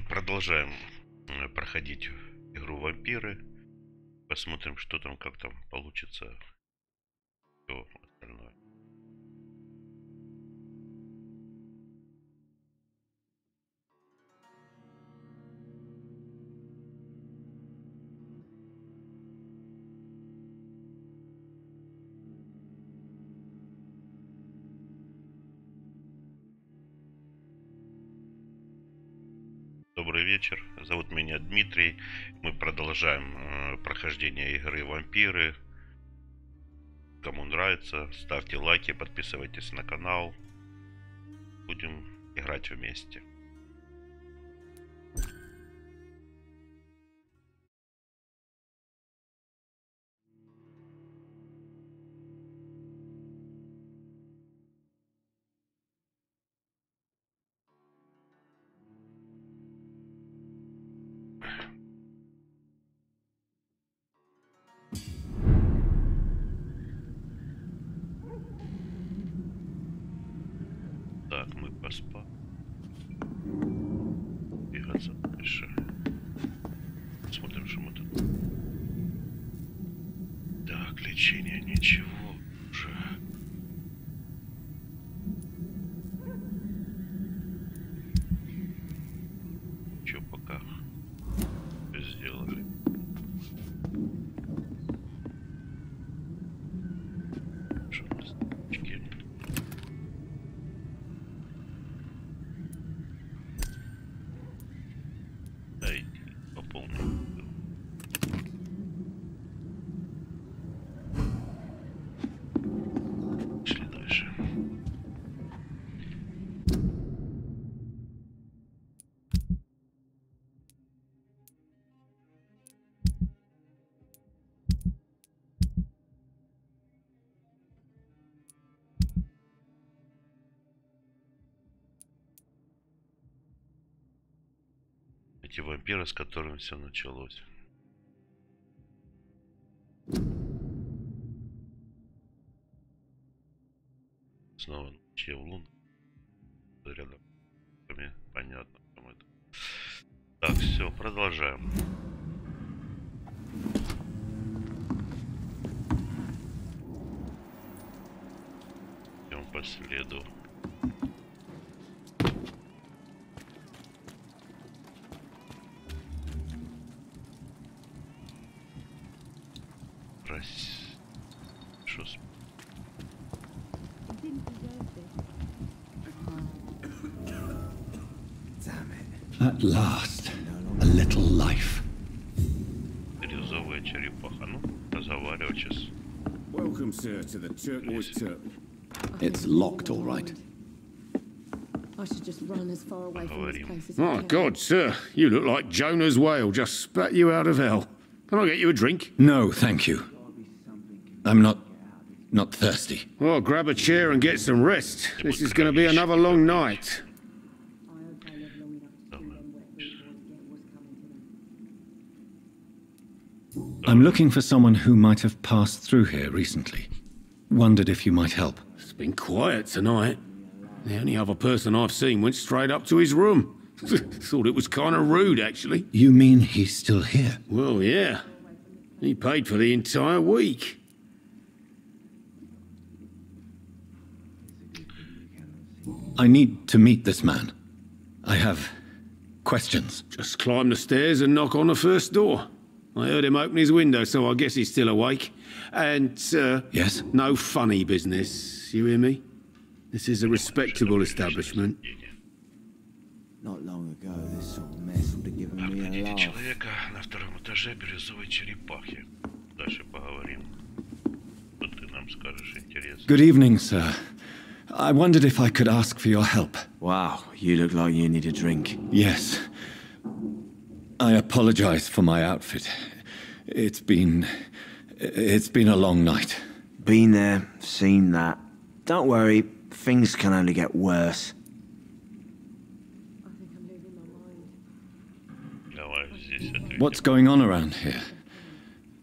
Продолжаем проходить игру Вампиры. Посмотрим, что там, как там получится. Все остальное. Добрый вечер, зовут меня Дмитрий. Мы продолжаем прохождение игры Вампиры. Кому нравится, ставьте лайки, подписывайтесь на канал. Будем играть вместе. Так, мы поспали. Двигаться дальше. Смотрим, что мы тут. Так, лечение, ничего уже. Что пока сделали? Что у нас? Эти вампиры, с которыми все началось. Снова ночью в лун. Рядом. Понятно, кому это. Так, все, продолжаем. Идем по следу. At last, a little life. Бирюзовая черепаха. Ну, разговаривать сейчас. Welcome, sir, to the turquoise turtle. It's locked, all right. I should just run as far away from this place as I My can. God, sir, you look like Jonah's whale just spat you out of hell. Can I get you a drink? No, thank you. I'm not thirsty. Well, grab a chair and get some rest. This is going to be another long night. I'm looking for someone who might have passed through here recently. Wondered if you might help. It's been quiet tonight. The only other person I've seen went straight up to his room. Thought it was kind of rude, actually. You mean he's still here? Well, yeah. He paid for the entire week. I need to meet this man. I have questions. Just climb the stairs and knock on the first door. I heard him open his window, so I guess he's still awake. And, Yes? no funny business, you hear me? This is a respectable establishment. Not long ago, this sort of mess would have given me a Найдите laugh. человека на втором этаже бирюзовой черепахи. Дальше поговорим. Что ты нам скажешь интересно? Good evening, sir. I wondered if I could ask for your help. Wow, you look like you need a drink. Yes. I apologize for my outfit. It's been a long night. Been there, seen that. Don't worry, things can only get worse. I think I'm losing my mind. Давай здесь ответим. What's going on around here?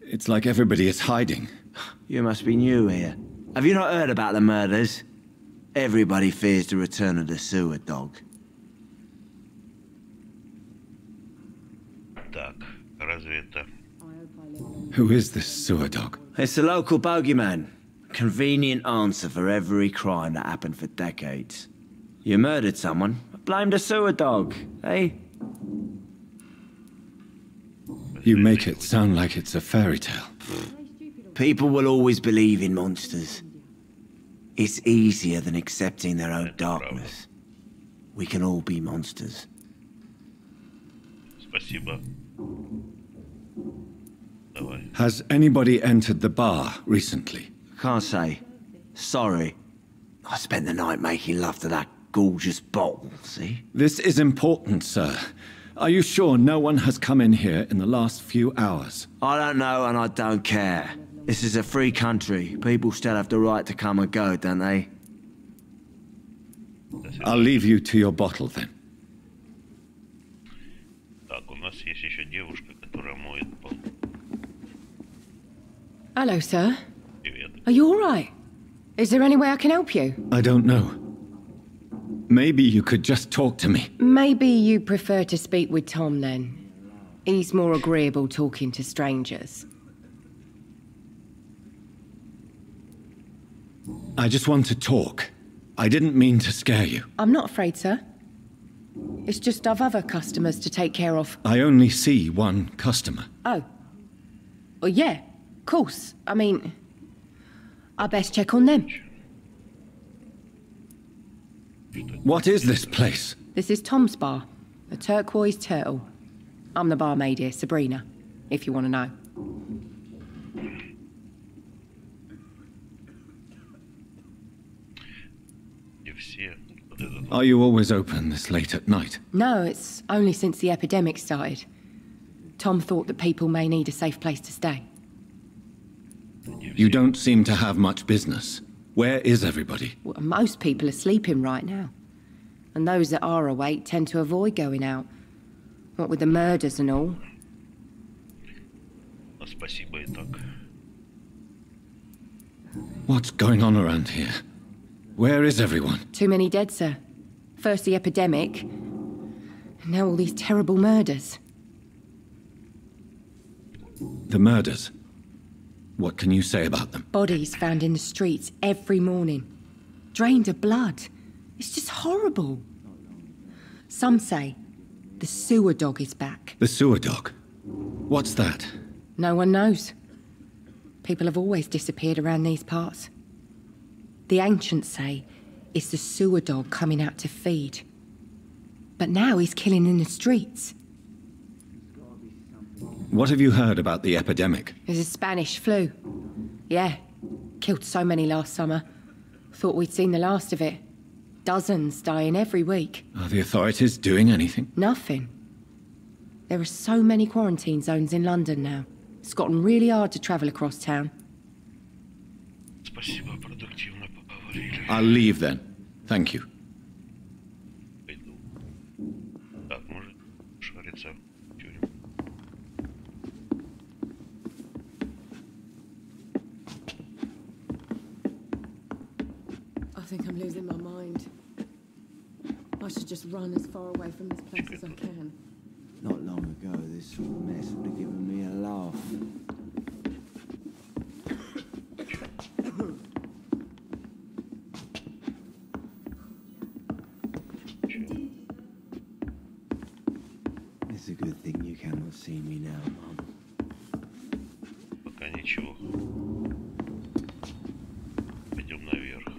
It's like everybody is hiding. You must be new here. Have you not heard about the murders? Everybody fears the return of the sewer dog. Разве это... Who is this sewer dog? It's the local bogeyman. Convenient answer for every crime that happened for decades. You murdered someone, blame the sewer dog, eh? You make it sound like it's a fairy tale. People will always believe in monsters. It's easier than accepting their own darkness. We can all be monsters. Спасибо. Давай. Has anybody entered the bar recently? Can't say. Sorry. I spent the night making love to that gorgeous bottle, see? This is important, sir. Are you sure no one has come in here in the last few hours? I don't know and I don't care. This is a free country. People still have the right to come and go, don't they? I'll leave you to your bottle then. Так, у нас есть еще девушка, которая моет пол. Hello, sir. Привет. Are you all right? Is there any way I can help you? I don't know. Maybe you could just talk to me. Maybe you prefer to speak with Tom then. He's more agreeable talking to strangers. I just want to talk. I didn't mean to scare you. I'm not afraid, sir. It's just I've other customers to take care of. I only see one customer. Oh. Well, yeah, of course. I mean, I best check on them. What is this place? This is Tom's bar, a turquoise turtle. I'm the barmaid here, Sabrina, if you want to know. И все. Вот этот. Are you always open this late at night? No, it's only since the epidemic started. Tom thought that people may need a safe place to stay. You don't seem to have much business. Where is everybody? Well, most people are sleeping right now. And those that are awake tend to avoid going out. What with the murders and all. Ну, спасибо и так. What's going on around here? Where is everyone? Too many dead, sir. First the epidemic, and now all these terrible murders. The murders. What can you say about them? Bodies found in the streets every morning. Drained of blood. It's just horrible. Some say the sewer dog is back. The sewer dog? What's that? No one knows. People have always disappeared around these parts. The ancients say it's the sewer dog coming out to feed. But now he's killing in the streets. What have you heard about the epidemic? There's a Spanish flu. Yeah. Killed so many last summer. Thought we'd seen the last of it. Dozens dying every week. Are the authorities doing anything? Nothing. There are so many quarantine zones in London now. It's gotten really hard to travel across town. Спасибо, продуктивно поговорили. I'll leave then. Thank you. Пойду. Так, может, шариться в тюрьму. I think I'm losing my mind. I should just run as far away from this place as I can. Not long ago, this sort of mess would have given me a laugh. It's a good thing you cannot see me now, Mum. Пока ничего. Пойдем наверх.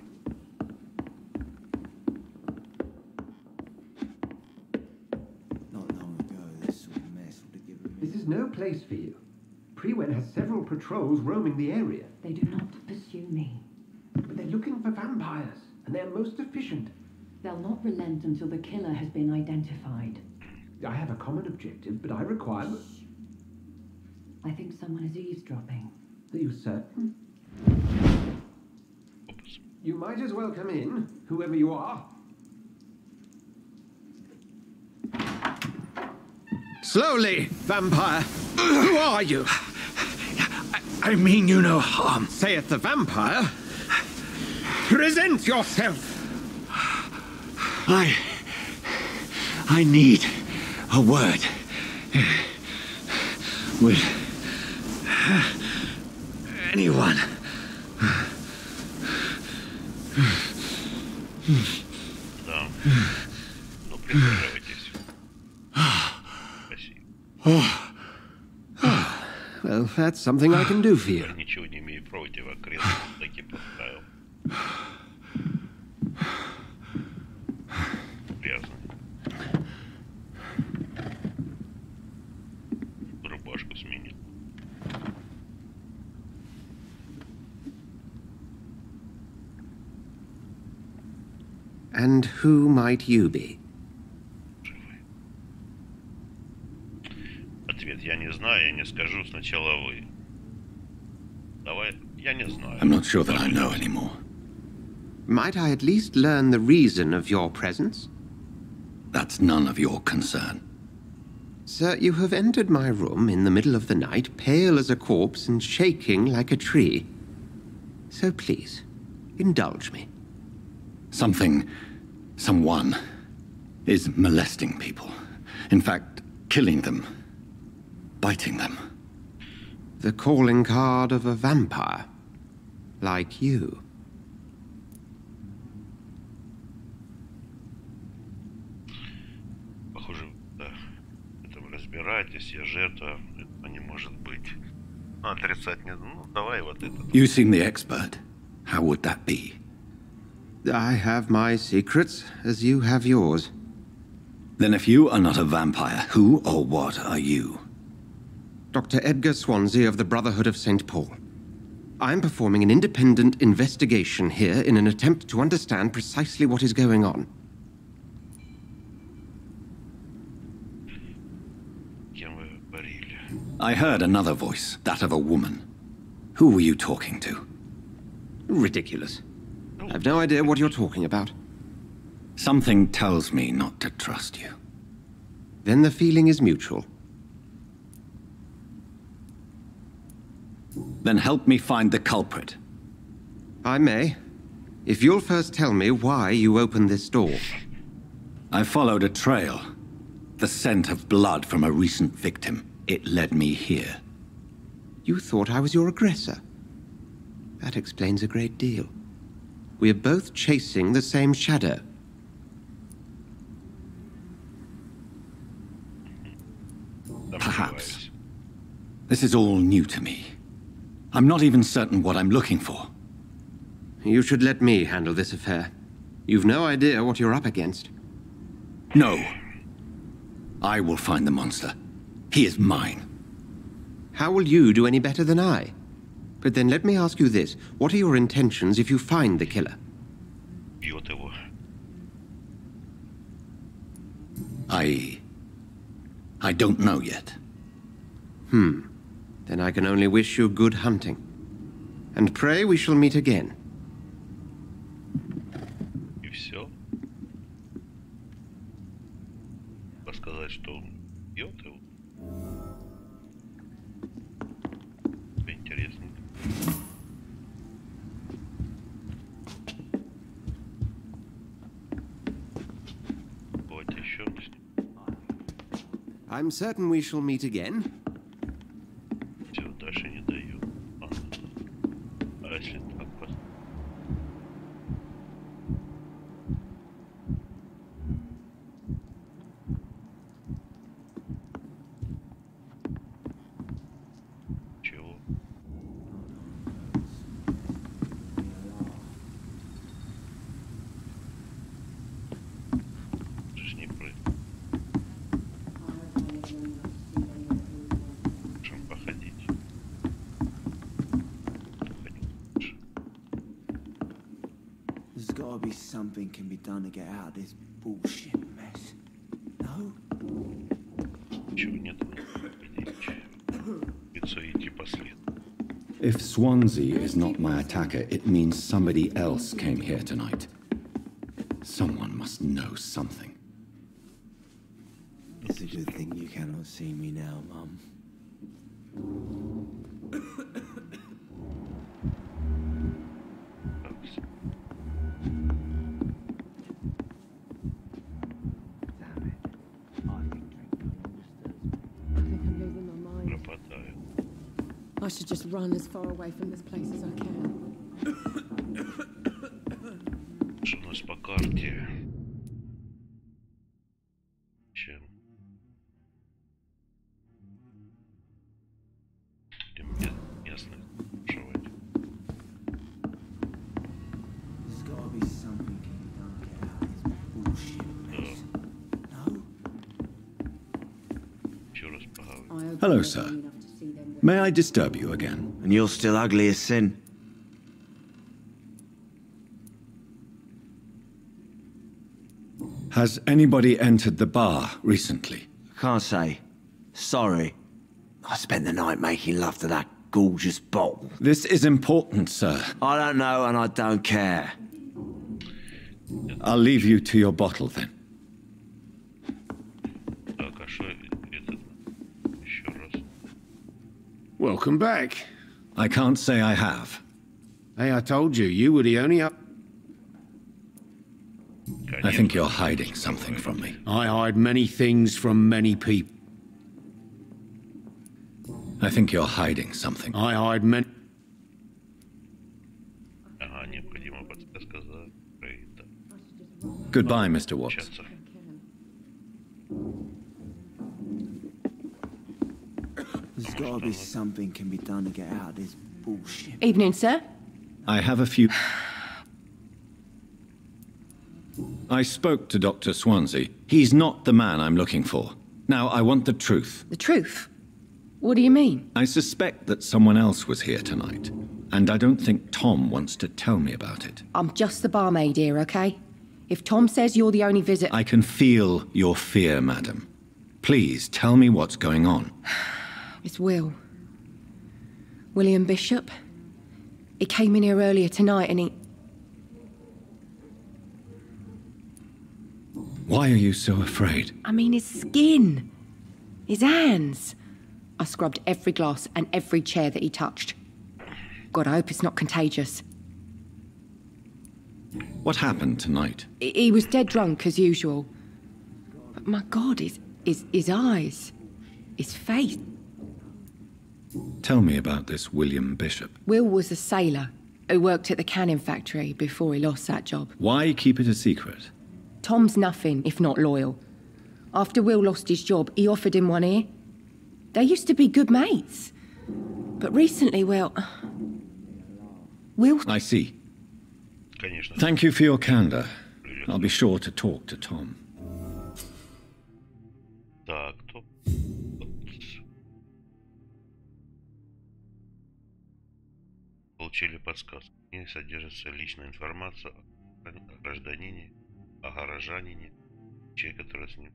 Not long ago, this sort of mess would have given me... This is no place for you. Prewen has several patrols roaming the area. They do not pursue me. But they're looking for vampires, and they're most efficient. They'll not relent until the killer has been identified. I have a common objective, but I require... I think someone is eavesdropping. Are you certain? You might as well come in, whoever you are. Slowly, vampire. Who are you? I mean you no harm. Saith the vampire. Present yourself. I need a word. Will anyone? Да. Ну, присаживайтесь. Спасибо. Well, that's something I can do for you. Я ничего не имею против, а кресло таки поставил. Грязно. Рубашку сменил. And who might you be? Ответ: я не знаю, я не скажу, сначала вы. Давай, я не знаю. I'm not sure that I know anymore. Might I at least learn the reason of your presence? That's none of your concern. Sir, you have entered my room in the middle of the night, pale as a corpse and shaking like a tree. So please, indulge me. Someone is molesting people. In fact, killing them. Biting them. The calling card of a vampire. Like you. Похоже, да. Это вы разбираетесь, я жертва. Это не может быть. Отрицать не... Ну, давай вот это. You seem the expert. How would that be? I have my secrets, as you have yours. Then if you are not a vampire, who or what are you? Dr. Edgar Swansea of the Brotherhood of St. Paul. I'm performing an independent investigation here in an attempt to understand precisely what is going on. Кем вы говорили? I heard another voice, that of a woman. Who were you talking to? Ridiculous. I have no idea what you're talking about. Something tells me not to trust you. Then the feeling is mutual. Then help me find the culprit. I may. If you'll first tell me why you opened this door. I followed a trail. The scent of blood from a recent victim. It led me here. You thought I was your aggressor. That explains a great deal. We're both chasing the same shadow. Perhaps. This is all new to me. I'm not even certain what I'm looking for. You should let me handle this affair. You've no idea what you're up against. No. I will find the monster. He is mine. How will you do any better than I? But then let me ask you this. What are your intentions if you find the killer? Бьет его. I don't know yet. Then I can only wish you good hunting. And pray we shall meet again. И все. Рассказать, что он бьет его. Интересно. Вот еще. I'm certain we shall meet again. Все, дальше не даю. А если так просто? Чего? Это ж не прыг. Можем походить. There's gotta be something can be done to get out of this bullshit mess. No? Ничего нет. Лицо идти последу. If Swansea is not my attacker, it means somebody else came here tonight. Someone must know something. It's a good thing you cannot see me now, Mum. Пропадает. should just run as far away from this place as I can. Что у нас по карте? Чем? Ясно. Шивать. Еще раз поговорим. Hello, sir. May I disturb you again? And you're still ugly as sin. Has anybody entered the bar recently? Can't say. Sorry. I spent the night making love to that gorgeous bottle. This is important, sir. I don't know and I don't care. I'll leave you to your bottle then. Так, а что это? Еще раз. Welcome back. I can't say I have. Hey, I told you, you were the only up. I think you're hiding something from me. I hide many things from many people. I think you're hiding something. I hide many... Ага, необходимо подсказка закрыта. Goodbye, Mr. Watts. Сейчас. There's gotta be something can be done to get out of this bullshit. Evening, sir. I have a few... I spoke to Dr. Swansea. He's not the man I'm looking for. Now, I want the truth. The truth? What do you mean? I suspect that someone else was here tonight, and I don't think Tom wants to tell me about it. I'm just the barmaid here, okay? If Tom says you're the only visitor... I can feel your fear, madam. Please, tell me what's going on. It's Will. William Bishop. He came in here earlier tonight and he... Why are you so afraid? I mean, his skin. His hands. I scrubbed every glass and every chair that he touched. God, I hope it's not contagious. What happened tonight? He was dead drunk, as usual. But my God, his eyes. His face. Tell me about this William Bishop. Will was a sailor who worked at the canning factory before he lost that job. Why keep it a secret? Tom's nothing if not loyal. After Will lost his job, he offered him one ear. They used to be good mates. But recently, well... Will... I see. Конечно. Thank you for your candor. I'll be sure to talk to Tom. Так, топ. Получили подсказку. В ней содержится личная информация о гражданине, о горожанине, человек, который с ним...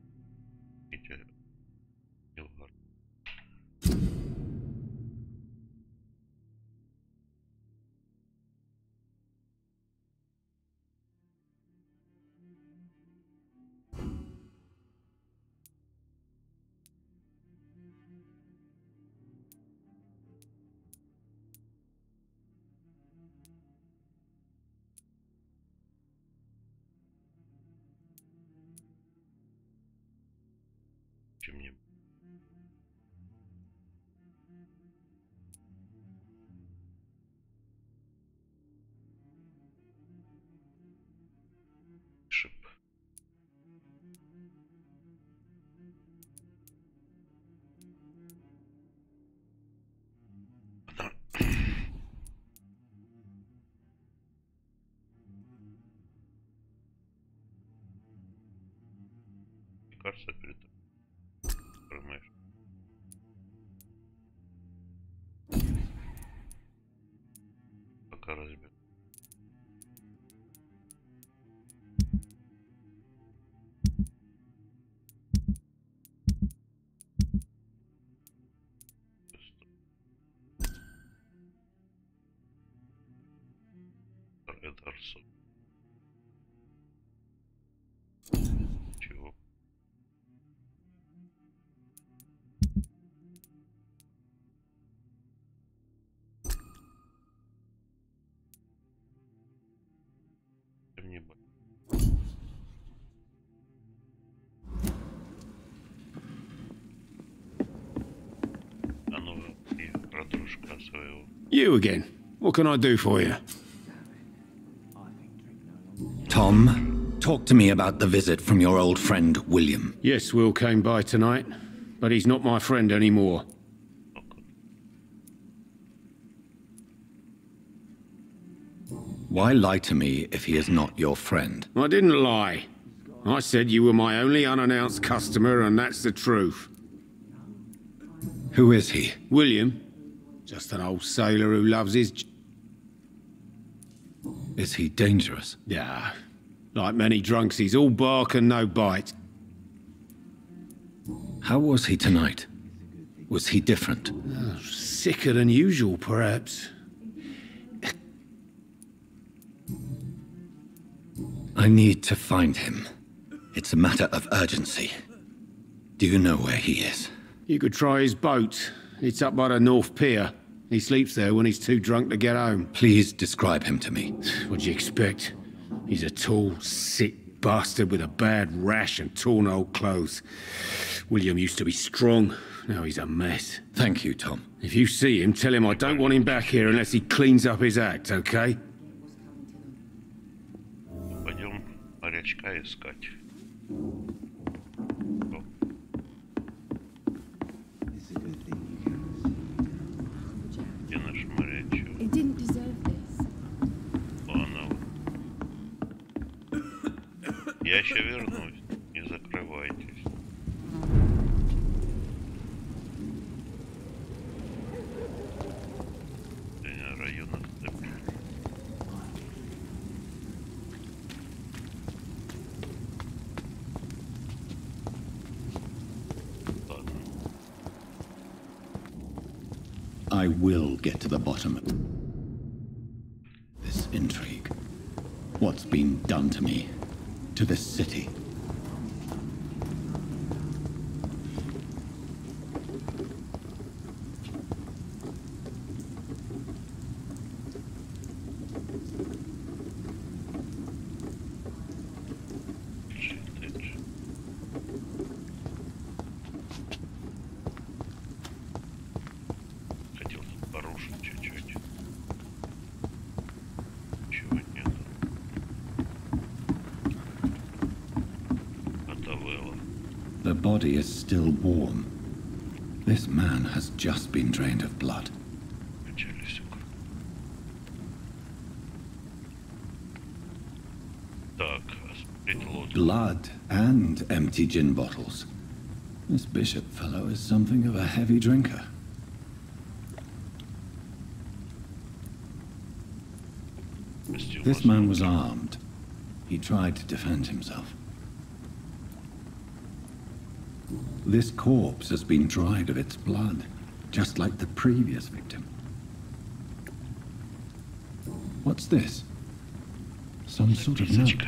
Чем мне... Шип. Кажется, перед... Понимаешь? Пока разбер. Это арсо. Чего? Не будет. Оно и про дружка своего. You again. What can I do for you? Tom, talk to me about the visit from your old friend, William. Yes, Will came by tonight, but he's not my friend anymore. Why lie to me if he is not your friend? I didn't lie. I said you were my only unannounced customer, and that's the truth. Who is he? William. Just an old sailor who loves his... Is he dangerous? Yeah. Like many drunks, he's all bark and no bite. How was he tonight? Was he different? Sicker than usual, perhaps. I need to find him. It's a matter of urgency. Do you know where he is? You could try his boat. It's up by the North Pier. He sleeps there when he's too drunk to get home. Please describe him to me. What'd you expect? He's a tall, sick bastard with a bad rash and torn old clothes. William used to be strong. Now he's a mess. Thank you, Tom. If you see him, tell him I don't want him back here unless he cleans up his act, okay? Пойдем морячка искать. Где наш морячок? It didn't deserve this. Понял. Я еще вернусь. Не закрывайтесь. Район отступил. Ладно. I will get to the bottom of this intrigue. What's been done to me, to this city? Хотел тут порушить чуть-чуть. Чего нет. Отавело. The body is still warm. This man has just been drained of blood. Начались. Так, осмотреть лодку. Blood and empty gin bottles. This bishop fellow is something of a heavy drinker. This man was armed. He tried to defend himself. This corpse has been dried of its blood, just like the previous victim. What's this? Some sort of note.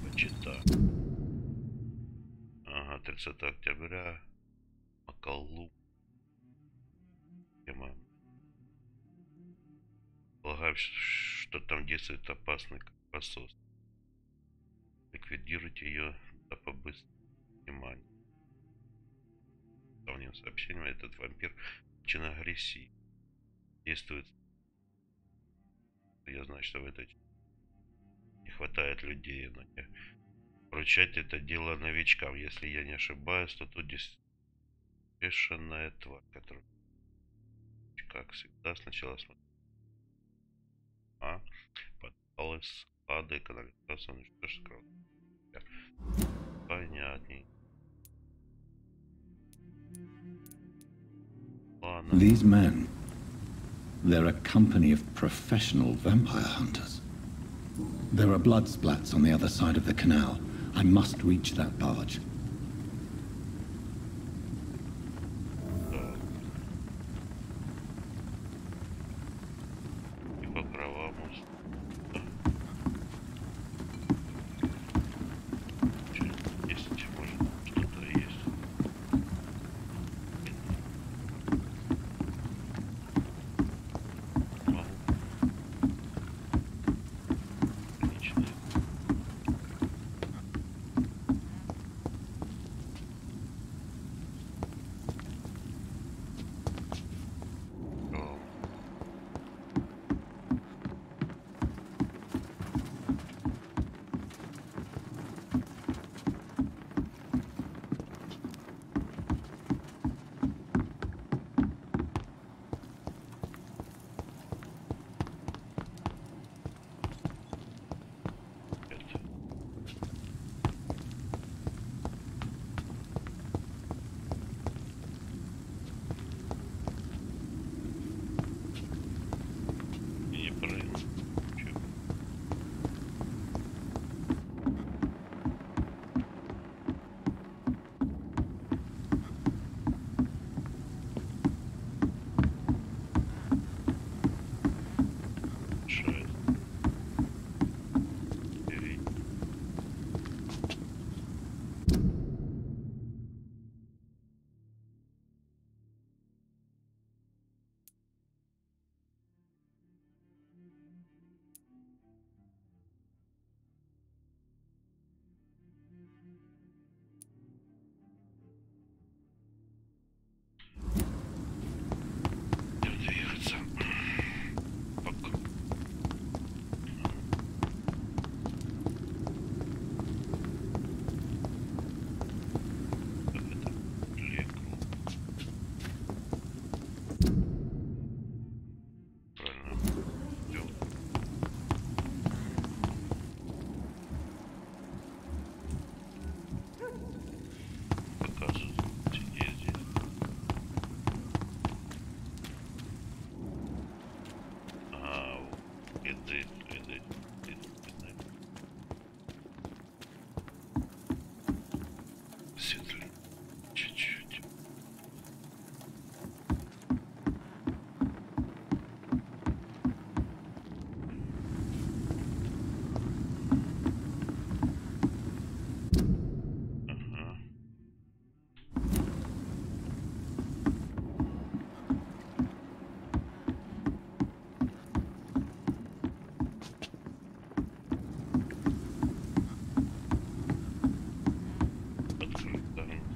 Почитаю. Ага, 30 октября. Макалу. Тема. Полагаю, что там действует опасный Корпус. Ликвидируйте ее до побыстрого внимания. Давним сообщением этот вампир очень агрессивен. Действует. Я знаю, что в этой не хватает людей, но не поручать это дело новичкам. Если я не ошибаюсь, то тут бешеная тварь, которая, как всегда, сначала смотрит. Подпалы, склады, канализацию, ну что ж, понятней. Ладно. These men, they're a company of professional vampire hunters. There are blood splats on the other side of the canal. I must reach that barge.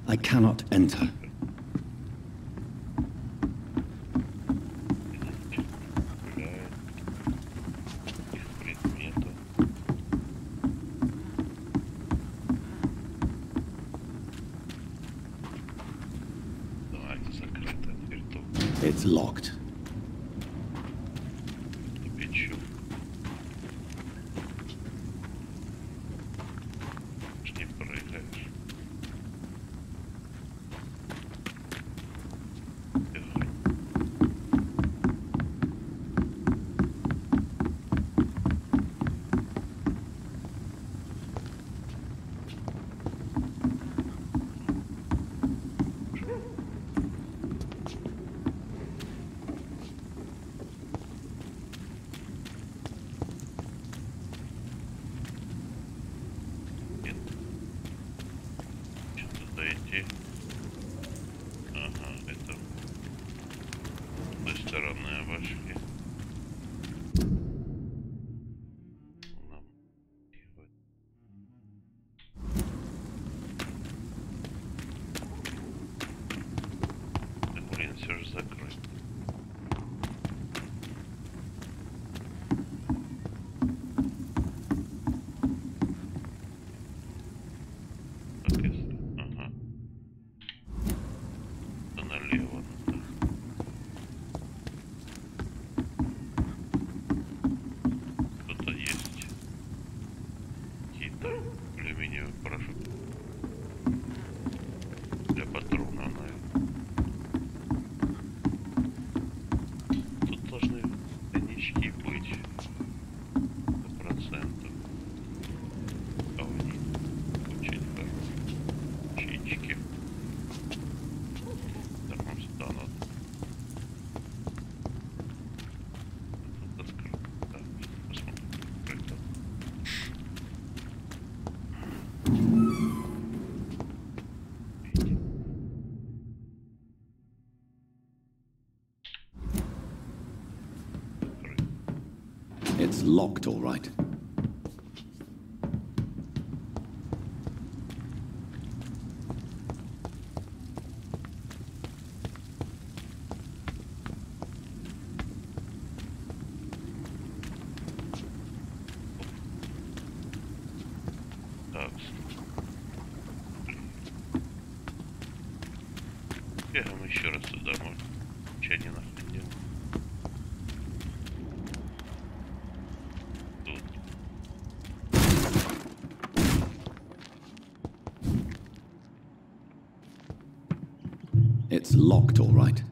I cannot enter. It's locked. It's locked, all right. Бегаем еще раз сюда, может, ничего не находил. Тут. It's locked, all right.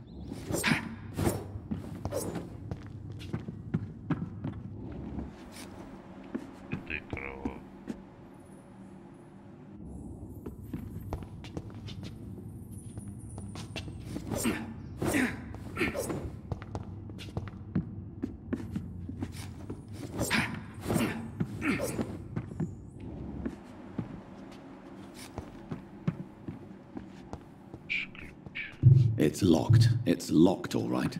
It's locked. It's locked, all right.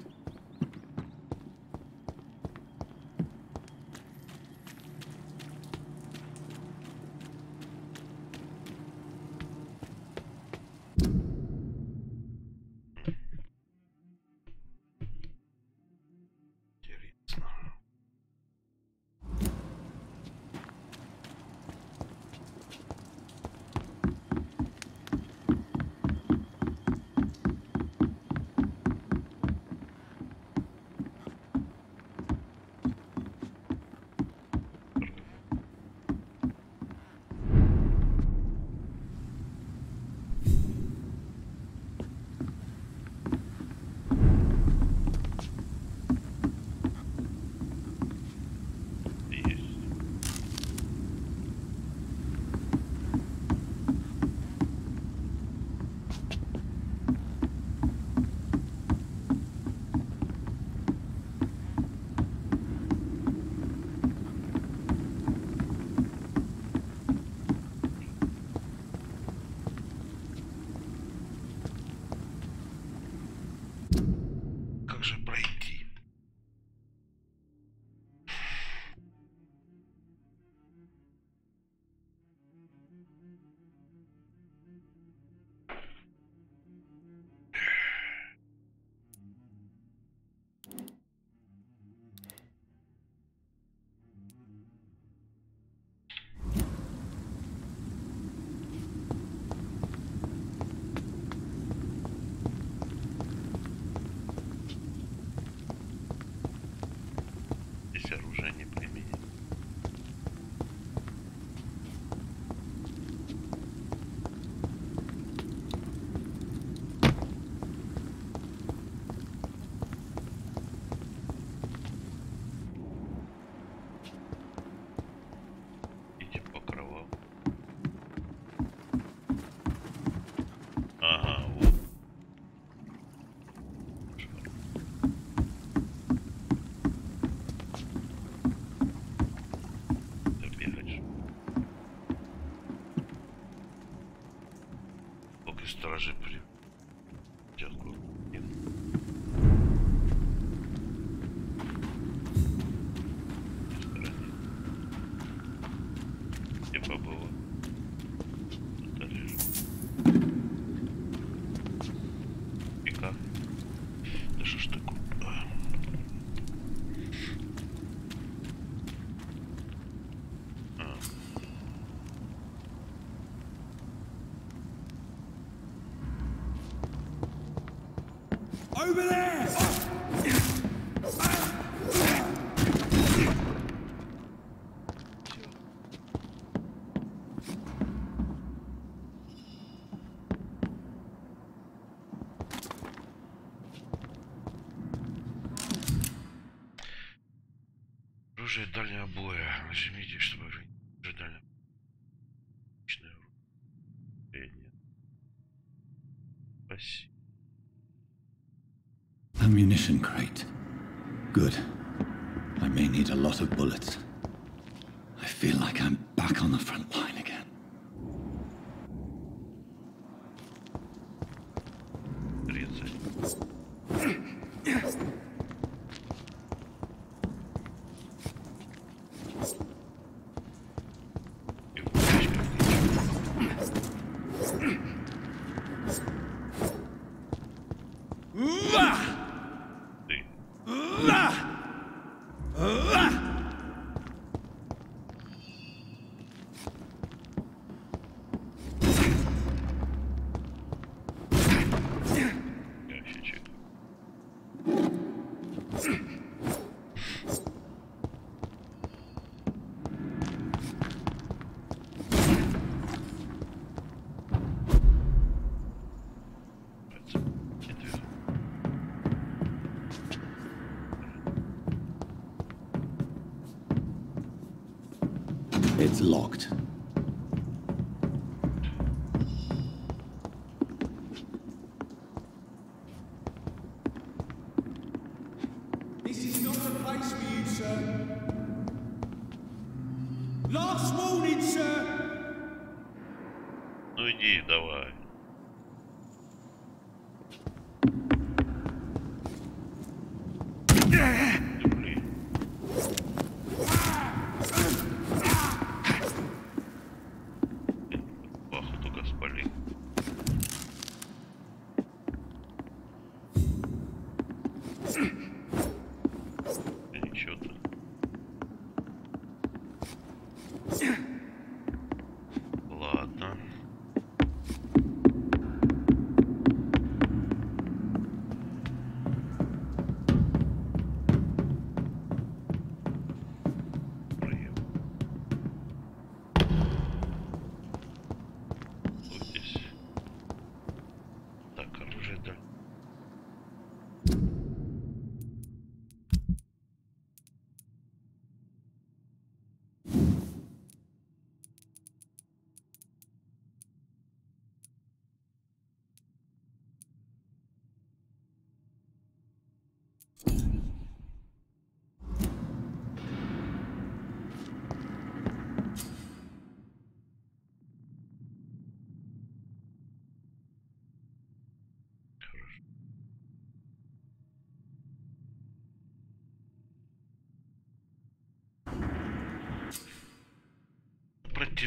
Стражи при дядку. Где побыло? И как? Да что ж такое? Over there! Оружие дальнего боя. Нажмите, чтобы оружие дальнего. Спасибо. Ammunition crate. Good. I may need a lot of bullets. I feel like I'm back on the front line again. It's locked. This is not the place for you, sir. Last warning, sir. Ну иди, давай.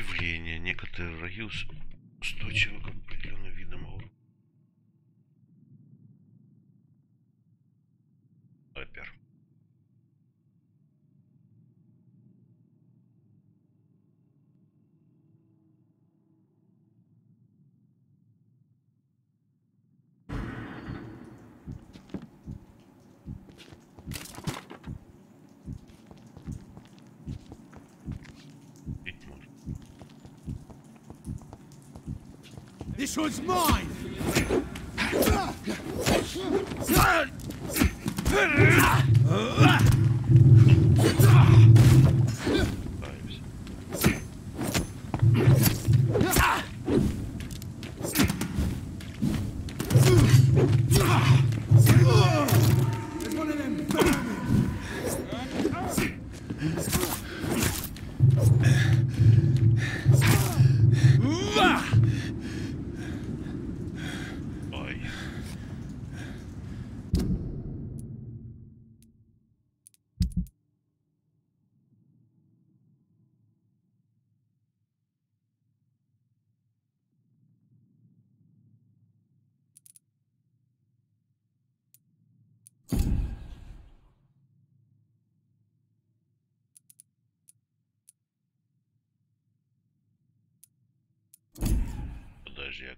Сопротивление. Некоторые враги устойчивы к определенным видам оружия. Вампир. This one's mine! Подожди, я...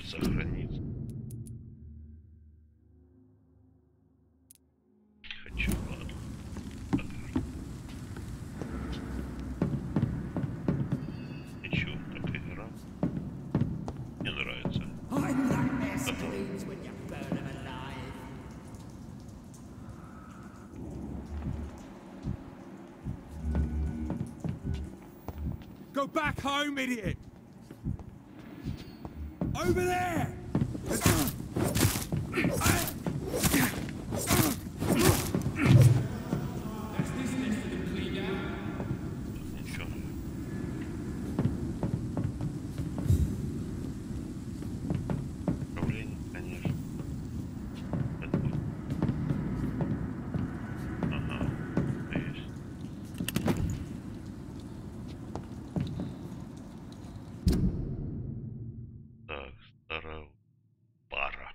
Сохранить. Хочу, ладно. Ничего, так игра. Мне нравится. Go back home, idiot! Over there! Управление, конечно. Это будет. Ага, есть. Так, старая пара.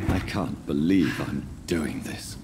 I can't believe I'm doing this.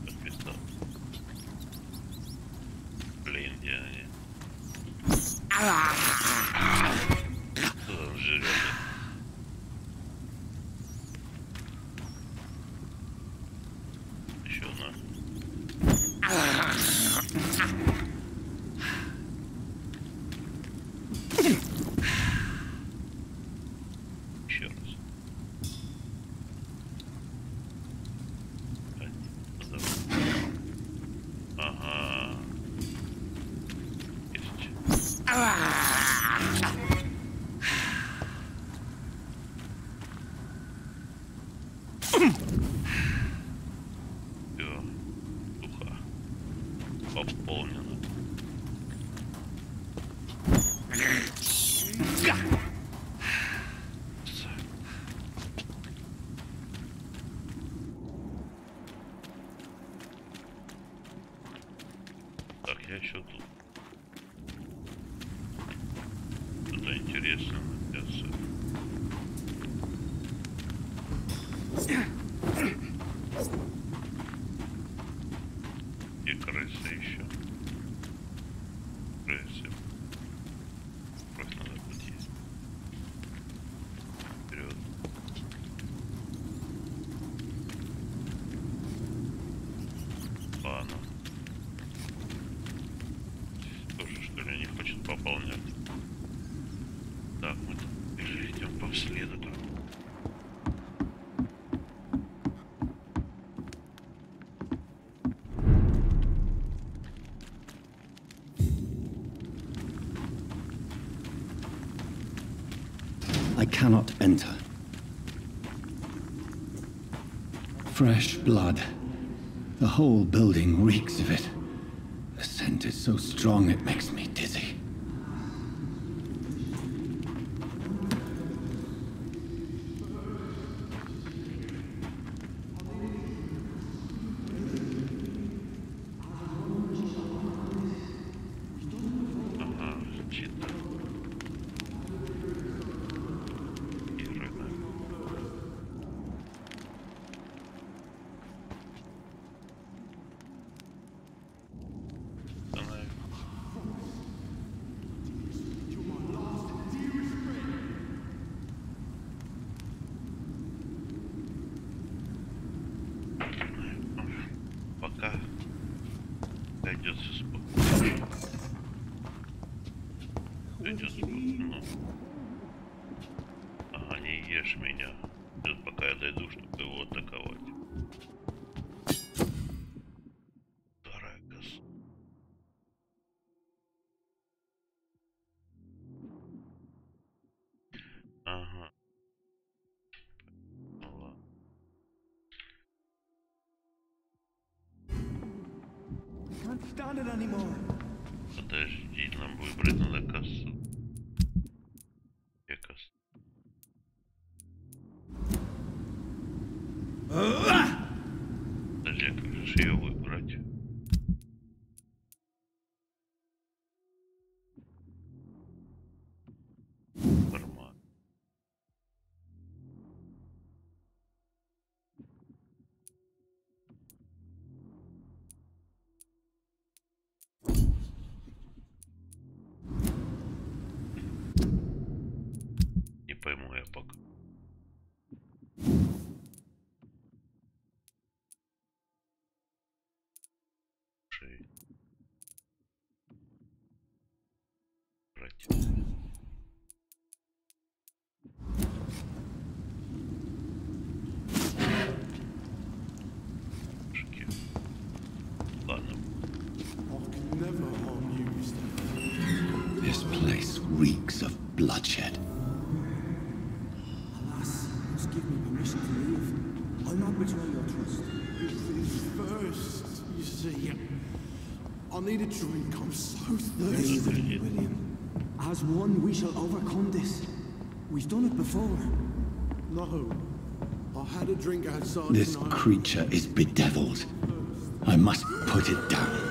cannot enter. Fresh blood. The whole building reeks of it. The scent is so strong it makes me dizzy. Ага, не ешь меня. Ждет, пока я дойду, чтобы его атаковать. Вторая коса. Ага. Ну ладно. Подожди, нам выбрать надо кассу. Где касса? Подожди, а как же ее выбрать? Формат. Не пойму я пока. This place reeks of bloodshed. Alas, must give me permission to leave. I'll not betray your trust. First, you see, I need a drink. I'm so thirsty. Very well, William. As one, we shall overcome this. We've done it before. No, I had a drink outside. This tonight. creature is bedeviled. I must put it down.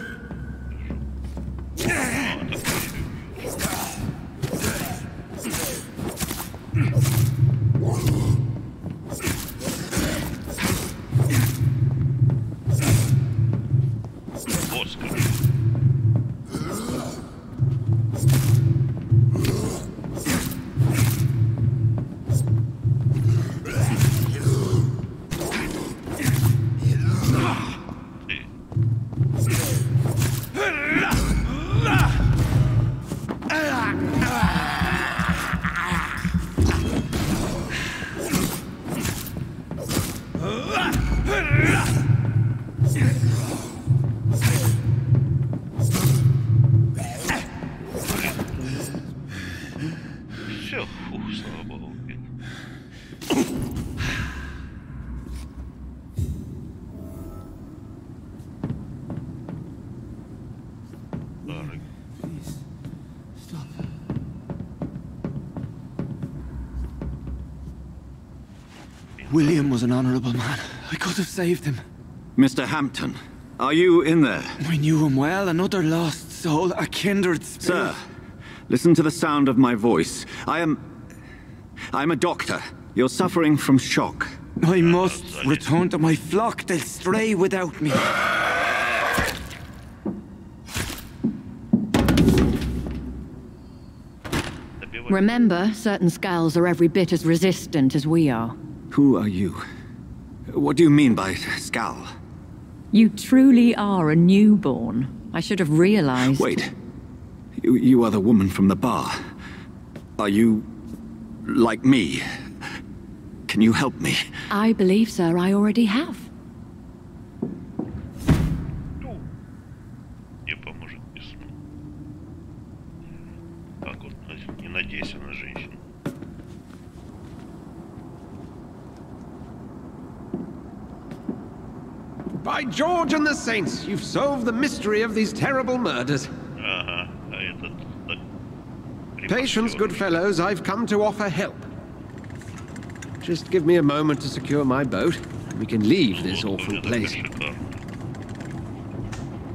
William was an honourable man. I could have saved him. Mr. Hampton, are you in there? I knew him well, another lost soul, a kindred spirit. Sir, listen to the sound of my voice. I'm a doctor. You're suffering from shock. I must return to my flock. They'll stray without me. Remember, certain skulls are every bit as resistant as we are. Who are you? What do you mean by skull? You truly are a newborn. I should have realized. Wait. You are the woman from the bar. Are you like me? Can you help me? I believe, sir, I already have. Не поможет письмо. Так вот, не надейся на женщину. By George and the Saints, you've solved the mystery of these terrible murders. Patience, good fellows, I've come to offer help. Just give me a moment to secure my boat, and we can leave this awful place.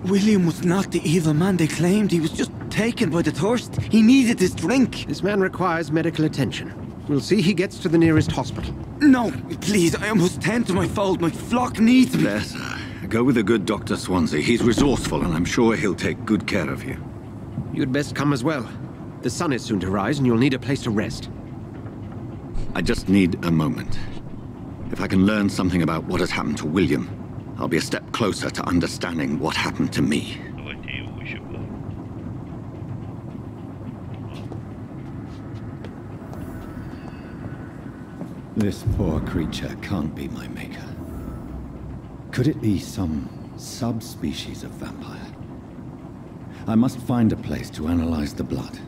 William was not the evil man they claimed. He was just taken by the thirst. He needed this drink. This man requires medical attention. We'll see he gets to the nearest hospital. No, please, I must tend to my fold. My flock needs me. There, sir. Go with the good Dr. Swansea. He's resourceful, and I'm sure he'll take good care of you. You'd best come as well. The sun is soon to rise, and you'll need a place to rest. I just need a moment. If I can learn something about what has happened to William, I'll be a step closer to understanding what happened to me. This poor creature can't be my maker. Could it be some subspecies of vampire? I must find a place to analyze the blood.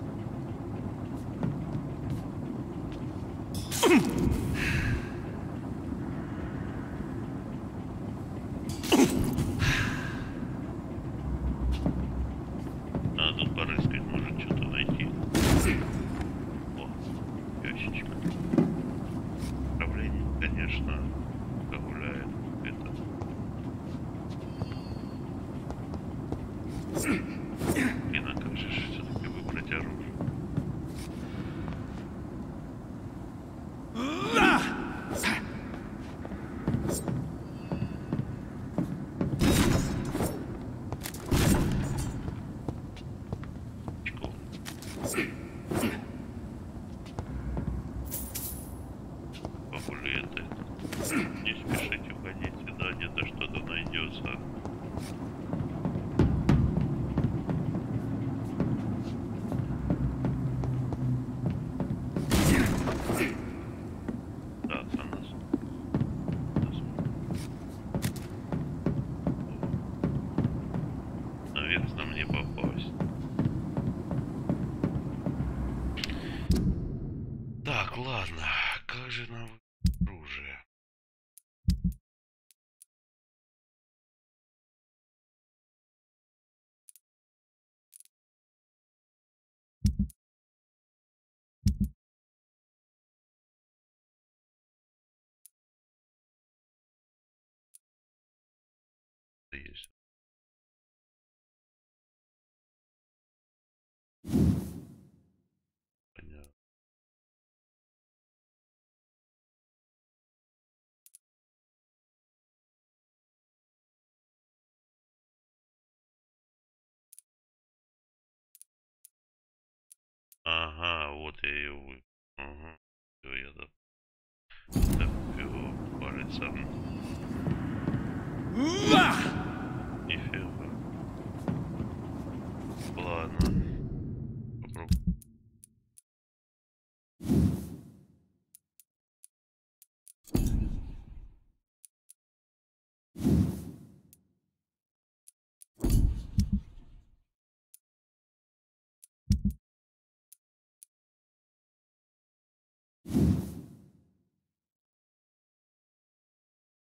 Есть. Понятно. Ага, вот я ее вы. Ага. Все, я допил палецом. Нифига. Ладно. Попробуй.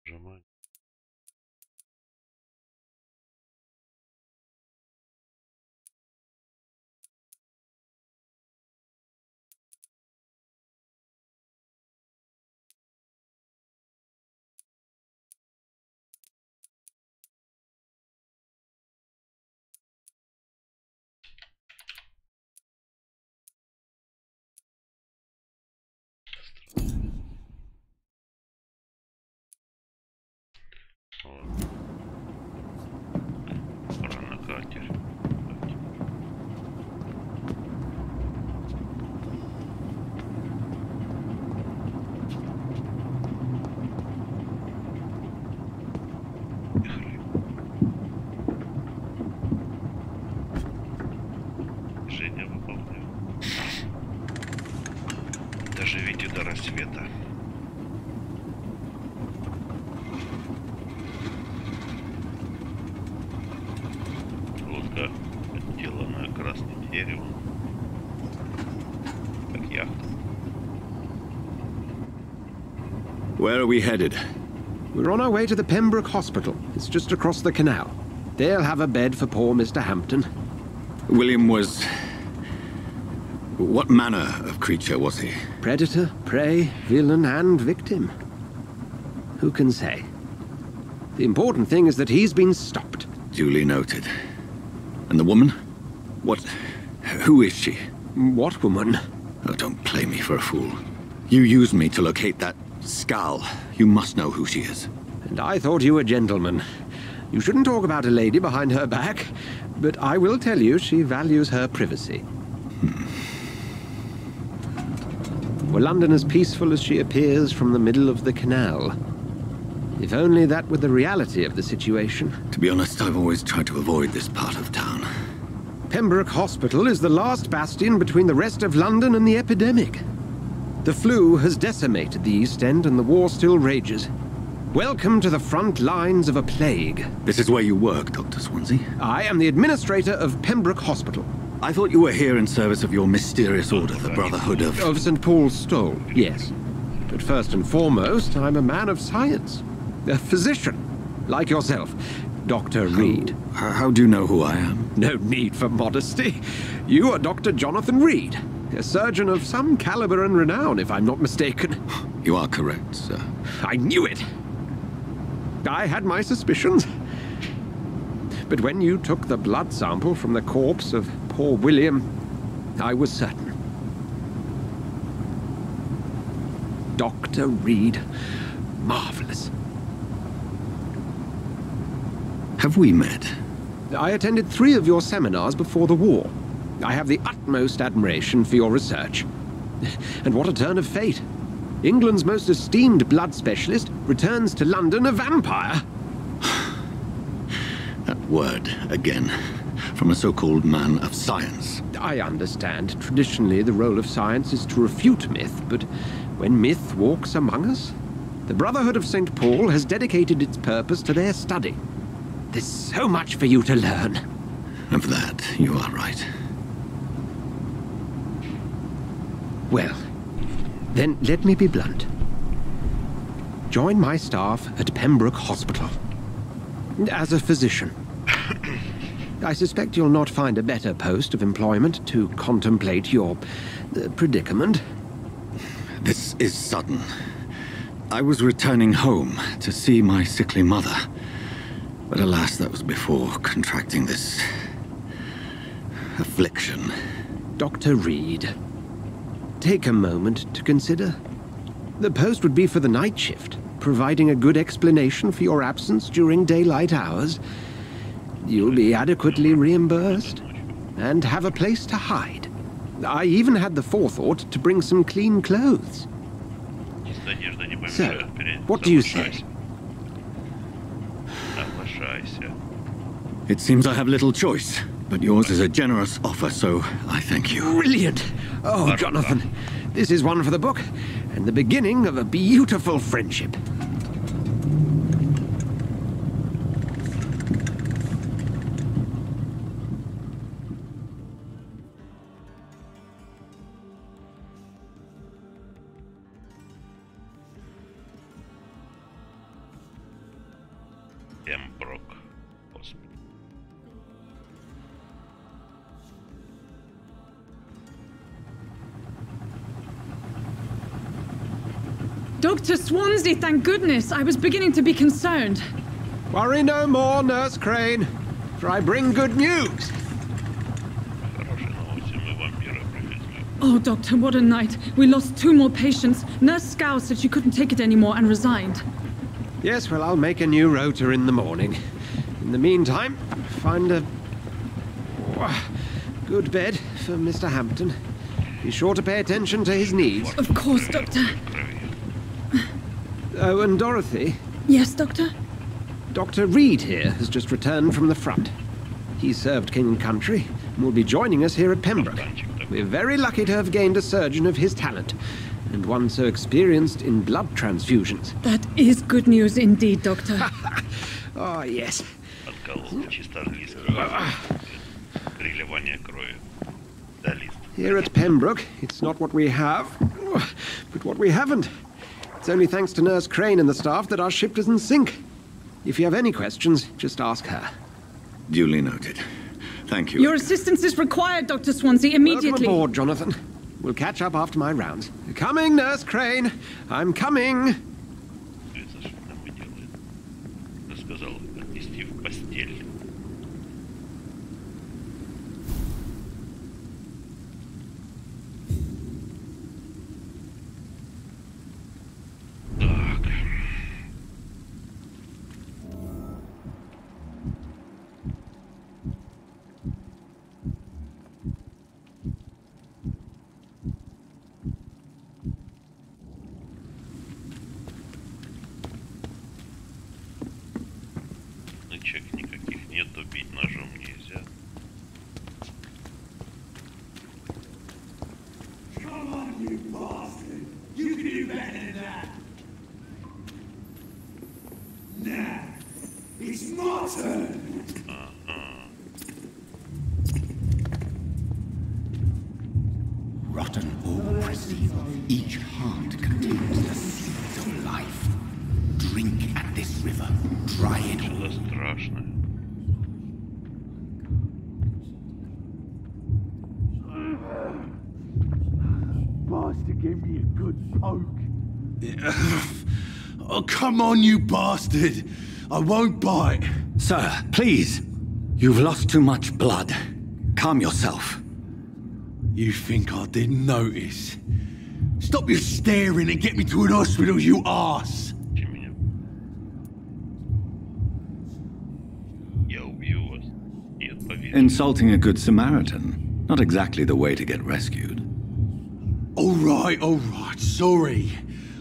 Нажимай. Вот. Пора на катер. Движение выполняю. Доживите до рассвета. Лодка отделанная красным деревом, как яхта. Where are we headed? We're on our way to the Pembroke Hospital. It's just across the canal. They'll have a bed for poor Mr. Hampton. William was... What manner of creature was he? Predator, prey, villain, and victim. Who can say? The important thing is that he's been stopped. Duly noted. And the woman? What... Who is she? What woman? Oh, don't play me for a fool. You used me to locate that skull. You must know who she is. And I thought you a gentleman. You shouldn't talk about a lady behind her back, but I will tell you she values her privacy. Were London as peaceful as she appears from the middle of the canal? If only that were the reality of the situation. To be honest, I've always tried to avoid this part of town. Pembroke Hospital is the last bastion between the rest of London and the epidemic. The flu has decimated the East End and the war still rages. Welcome to the front lines of a plague. This is where you work, Dr. Swansea? I am the administrator of Pembroke Hospital. I thought you were here in service of your mysterious order, the Brotherhood of... Of St. Paul's Stole, yes. But first and foremost, I'm a man of science. A physician, like yourself, Dr. Reed. How do you know who I am? No need for modesty. You are Dr. Jonathan Reed, a surgeon of some caliber and renown, if I'm not mistaken. You are correct, sir. I knew it! I had my suspicions. But when you took the blood sample from the corpse of poor William, I was certain. Dr. Reed. Marvelous. Have we met? I attended 3 of your seminars before the war. I have the utmost admiration for your research. And what a turn of fate. England's most esteemed blood specialist returns to London a vampire. That word, again, from a so-called man of science. I understand. Traditionally, the role of science is to refute myth, but when myth walks among us, the Brotherhood of St. Paul has dedicated its purpose to their study. There's so much for you to learn. Of that, you are right. Well, then let me be blunt. Join my staff at Pembroke Hospital. As a physician. I suspect you'll not find a better post of employment to contemplate your predicament. This is sudden. I was returning home to see my sickly mother. But alas, that was before contracting this... affliction. Dr. Reed, take a moment to consider. The post would be for the night shift, providing a good explanation for your absence during daylight hours. You'll be adequately reimbursed and have a place to hide. I even had the forethought to bring some clean clothes. So, what do you say? It seems I have little choice, but yours is a generous offer, so I thank you. Brilliant! Oh, Jonathan, this is one for the book, and the beginning of a beautiful friendship. Dr. Swansea, thank goodness. I was beginning to be concerned. Worry no more, Nurse Crane, for I bring good news. Oh, Doctor, what a night. We lost 2 more patients. Nurse Scow said she couldn't take it anymore and resigned. Yes, well, I'll make a new rota in the morning. In the meantime, find a good bed for Mr. Hampton. Be sure to pay attention to his needs. Of course, Doctor. Oh, and Dorothy? Yes, Doctor? Dr. Reed here has just returned from the front. He served King and Country and will be joining us here at Pembroke. We're very lucky to have gained a surgeon of his talent, and one so experienced in blood transfusions. That is good news indeed, Doctor. Oh, yes. Here at Pembroke, it's not what we have, but what we haven't. It's only thanks to Nurse Crane and the staff that our ship doesn't sink. If you have any questions, just ask her. Duly noted. Thank you. Your assistance is required, Dr. Swansea, immediately. Welcome aboard, Jonathan. We'll catch up after my rounds. Coming, Nurse Crane. I'm coming. Сказал отнести в постель. Никаких нет, убить ножом нельзя. Come on, you bastard! You can do better than that! Now, it's my turn! Rotten ore receiver. Each heart contains the seeds of life. Drink at this river. Dry it. Что-то страшное. Bastard gave me a good poke. Oh, come on, you bastard! I won't bite. Sir, please. You've lost too much blood. Calm yourself. You think I didn't notice? Stop your staring and get me to an hospital, you arse! Insulting a good Samaritan. Not exactly the way to get rescued. All right, sorry.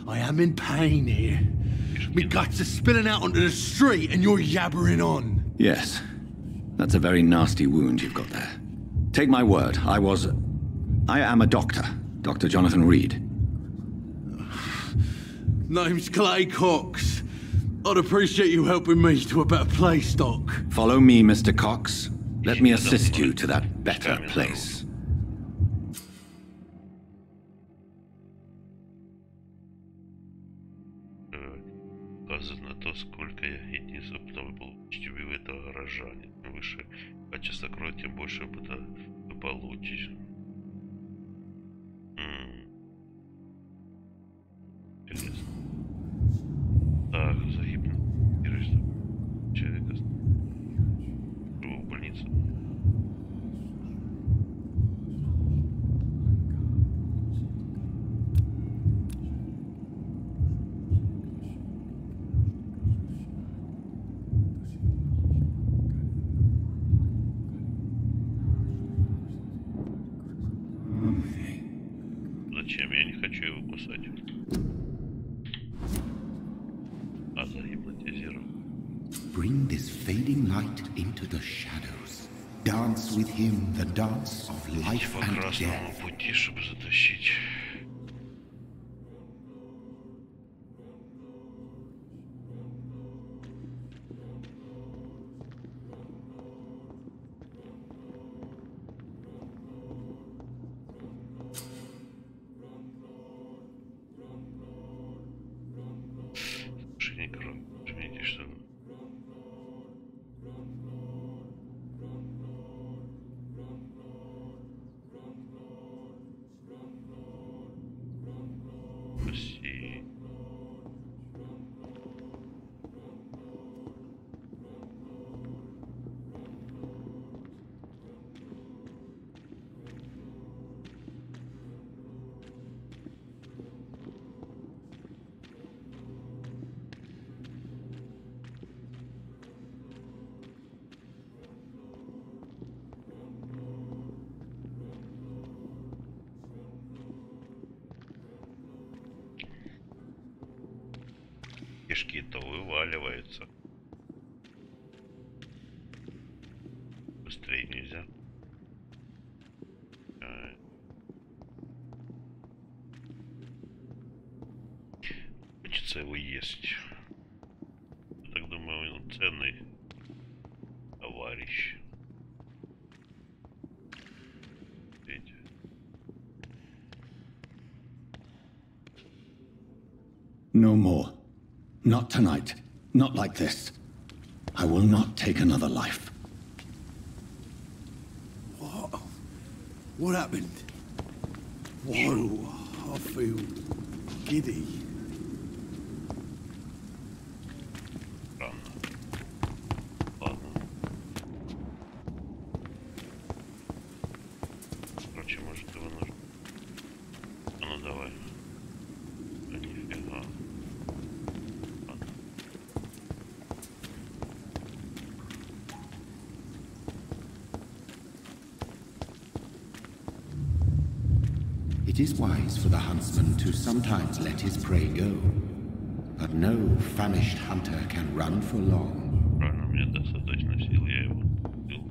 I am in pain here. Me guts are spilling out onto the street and you're yabbering on. Yes. That's a very nasty wound you've got there. Take my word, I am a doctor. Dr. Jonathan Reed. Name's Clay Cox. I'd appreciate you helping me to a better place, Doc. Follow me, Mr. Cox. Let me assist you to that better place. Указывает на то, сколько единиц опыта вы получите в этого горожане. Чем выше качество крови, тем больше опыта вы получите. Интересно. Так, загипнотизируешь человека в больницу. Зачем? Я не хочу его кусать. А загипнотизировал. Bring this fading light into the shadows. Dance with him the dance of life По and красному death. пути, чтобы затащить. Жмите, что ли? Спаси. Кишки-то вываливаются. Быстрее нельзя. Хочется его есть. Я так думаю, он ценный товарищ. Видите? No more. Not tonight. Not like this. I will not take another life. What? What happened? Whoa, I feel giddy. Короче, может его нужно. А ну давай. Да нифига. Ладно. It is wise for the huntsman to sometimes let his prey go, but no famished hunter can run for long. Правильно, мне достаточно сил, я его убил.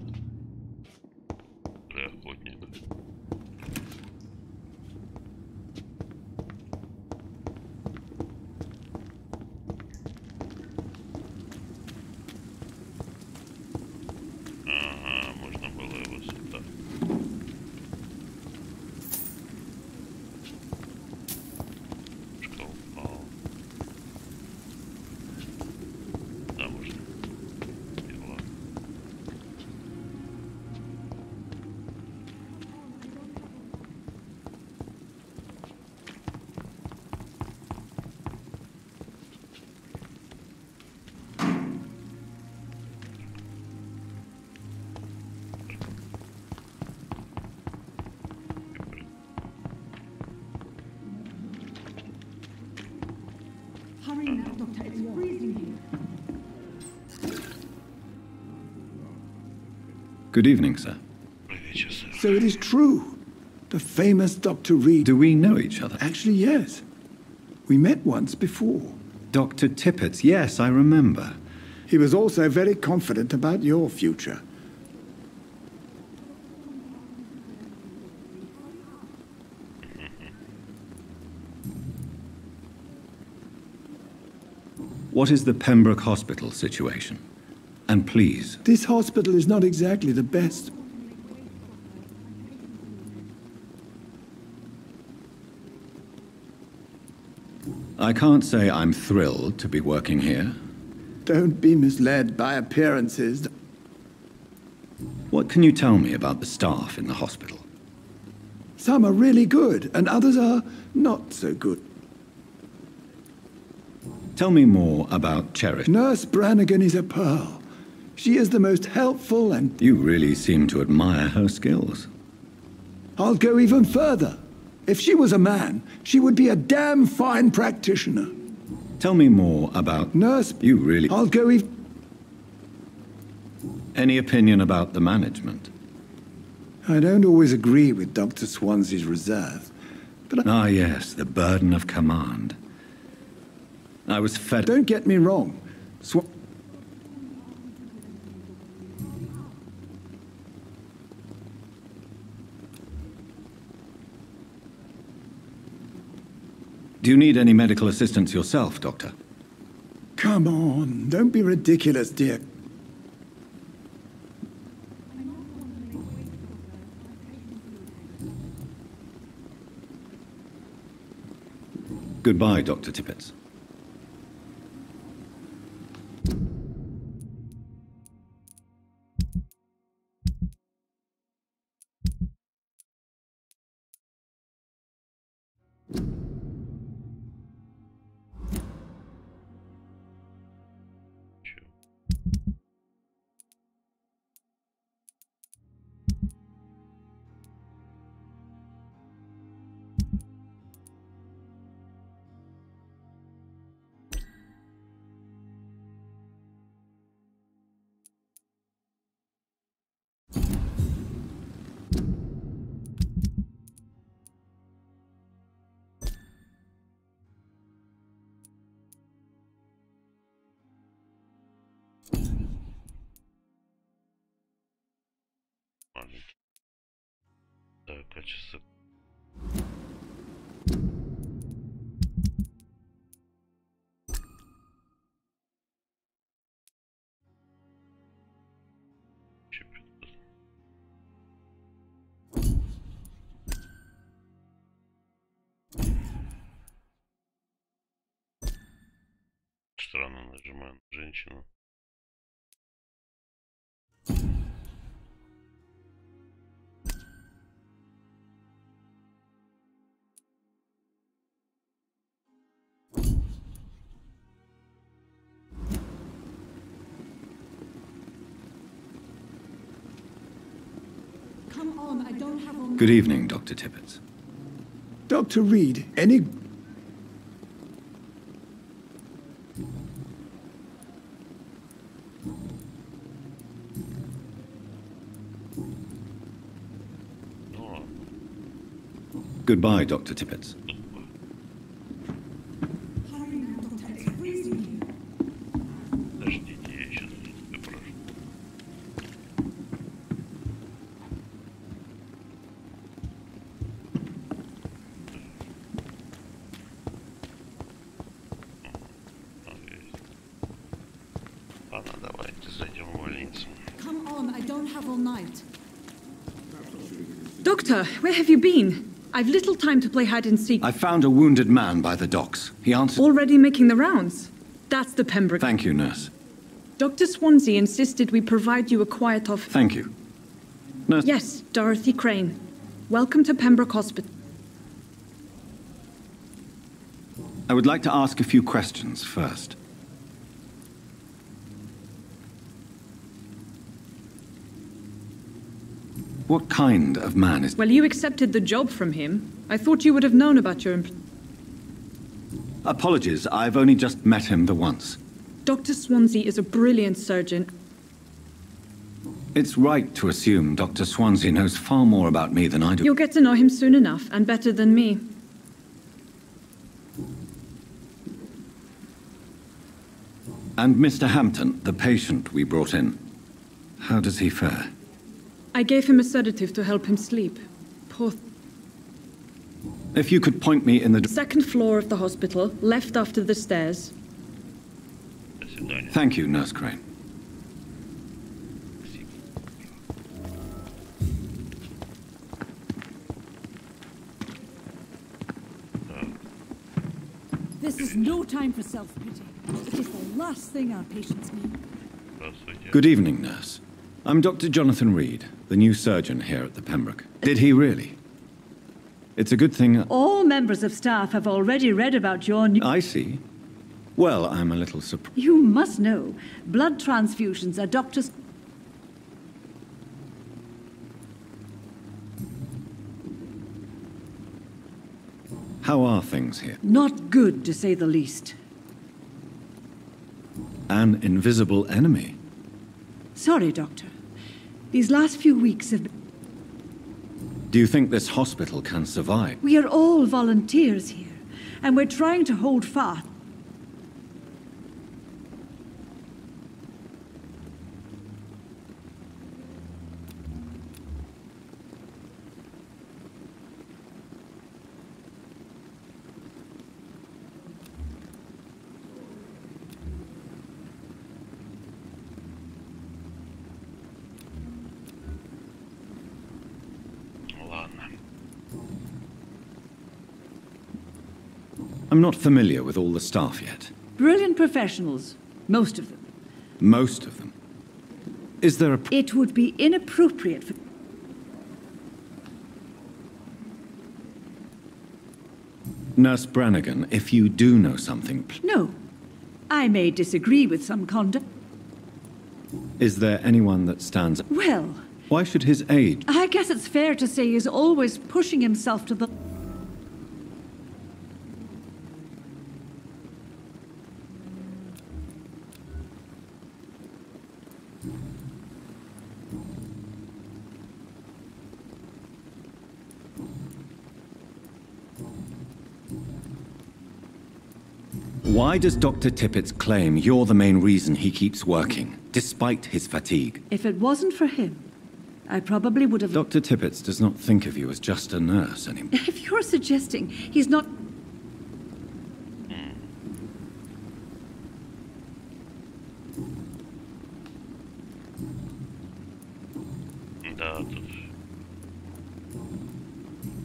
Для охотника. Ага, можно было его сюда. Да, можно. И ладно. Hurry now, Doctor. It's freezing here. Good evening, sir. So it is true. The famous Dr. Reed. Do we know each other? Actually, yes. We met once before. Dr. Tippett, yes, I remember. He was also very confident about your future. What is the Pembroke Hospital situation? And please... This hospital is not exactly the best. I can't say I'm thrilled to be working here. Don't be misled by appearances. What can you tell me about the staff in the hospital? Some are really good, and others are not so good. Tell me more about Cherish. Nurse Brannigan is a pearl. She is the most helpful and... You really seem to admire her skills. I'll go even further. If she was a man, she would be a damn fine practitioner. Tell me more about... Nurse... You really... I'll go even... Any opinion about the management? I don't always agree with Dr. Swansea's reserve, but... Ah, yes, the burden of command. I was fed... Don't get me wrong. Do you need any medical assistance yourself, Doctor? Come on, don't be ridiculous, dear. Goodbye, Dr. Tippett. Так, качество. нажимаю на женщину. Come on, I don't have all... Good evening, Dr. Tippett. Dr. Reed, any... Goodbye, Dr. Tippett. Подождите, я сейчас попрошу. Ладно, давайте зайдем в больницу. Come on, I don't have all night. Doctor, where have you been? I've little time to play hide and seek. I found a wounded man by the docks. He answered... Already making the rounds? That's the Pembroke. Thank you, nurse. Dr. Swansea insisted we provide you a quiet off... Thank you. Nurse... Yes, Dorothy Crane. Welcome to Pembroke Hospital. I would like to ask a few questions first. What kind of man is... Well, you accepted the job from him. I thought you would have known about your... Apologies, I've only just met him the once. Dr. Swansea is a brilliant surgeon. It's right to assume Dr. Swansea knows far more about me than I do. You'll get to know him soon enough, and better than me. And Mr. Hampton, the patient we brought in. How does he fare? I gave him a sedative to help him sleep. Poor... If you could point me in the... Second floor of the hospital, left after the stairs. Thank you, Nurse Crane. This is no time for self-pity. It is the last thing our patients need. Good evening, nurse. I'm Dr. Jonathan Reed, the new surgeon here at the Pembroke. Did he really? It's a good thing... All members of staff have already read about your new... I see. Well, I'm a little surprised. You must know, blood transfusions are doctors... How are things here? Not good, to say the least. An invisible enemy? Sorry, Doctor. These last few weeks have been... Do you think this hospital can survive? We are all volunteers here, and we're trying to hold fast. I'm not familiar with all the staff yet. Brilliant professionals, most of them. Most of them? Is there a... It would be inappropriate for... Nurse Brannigan, if you do know something... No. I may disagree with some conduct. Is there anyone that stands... Well... Why should his age... I guess it's fair to say he's always pushing himself to the... Why does Dr. Tippett claim you're the main reason he keeps working, despite his fatigue? If it wasn't for him, I probably would have... Dr. Tippett does not think of you as just a nurse anymore. If you're suggesting he's not...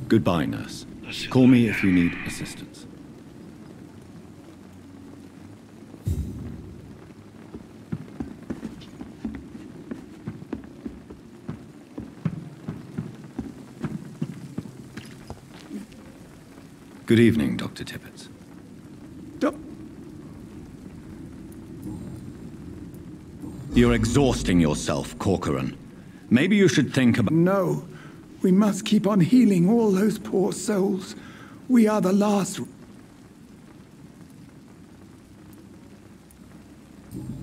Goodbye, nurse. Call me if you need assistance. Good evening, Dr. Tippett. You're exhausting yourself, Corcoran. Maybe you should think about... No. We must keep on healing all those poor souls. We are the last...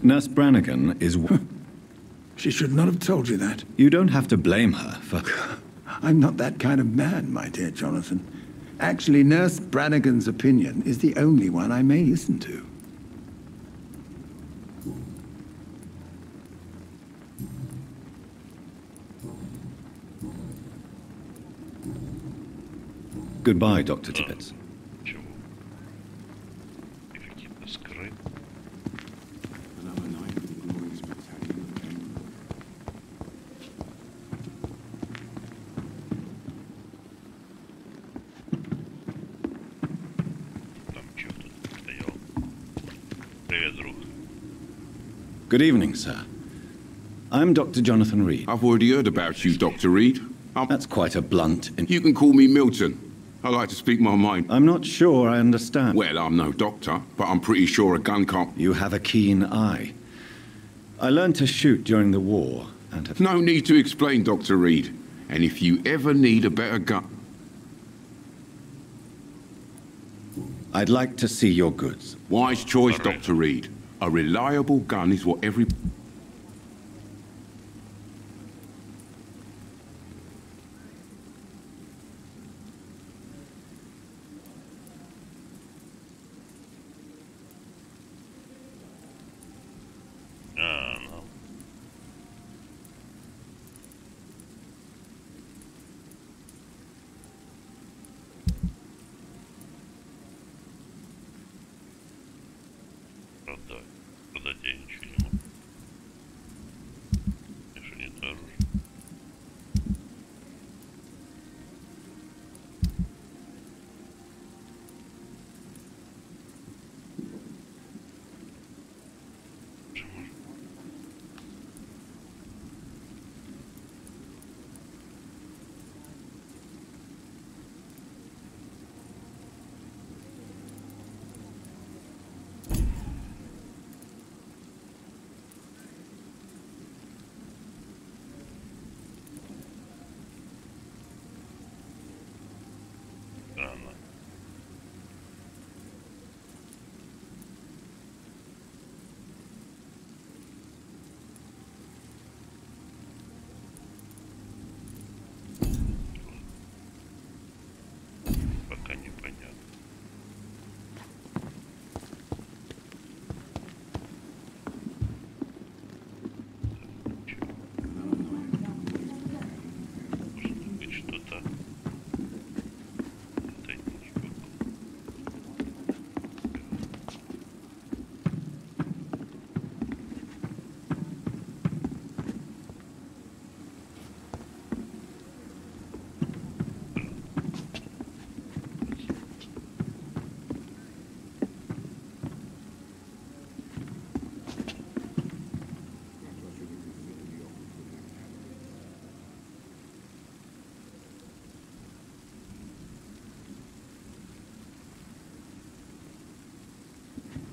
Nurse Brannigan is... She should not have told you that. You don't have to blame her for... I'm not that kind of man, my dear Jonathan. Actually, Nurse Brannigan's opinion is the only one I may listen to. Goodbye, Dr. Tippett. Good evening, sir. I'm Dr. Jonathan Reed. I've already heard about you, Dr. Reed. That's quite a blunt... You can call me Milton. I like to speak my mind. I'm not sure I understand. Well, I'm no doctor, but I'm pretty sure a gun can't... You have a keen eye. I learned to shoot during the war and have... No need to explain, Dr. Reed. And if you ever need a better gun... I'd like to see your goods. Wise choice, Dr. Reed. A reliable gun is what every...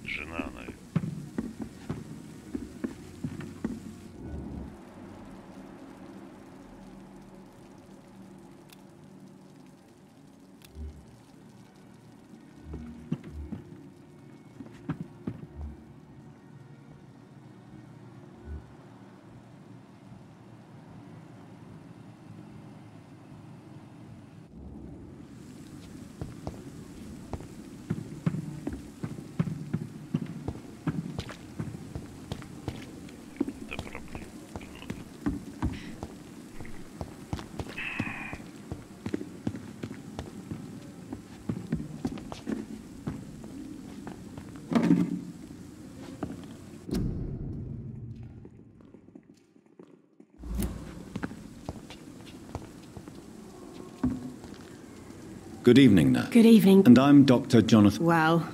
Жена, наверное. Good evening, nurse. Good evening. And I'm Dr. Jonathan... Well...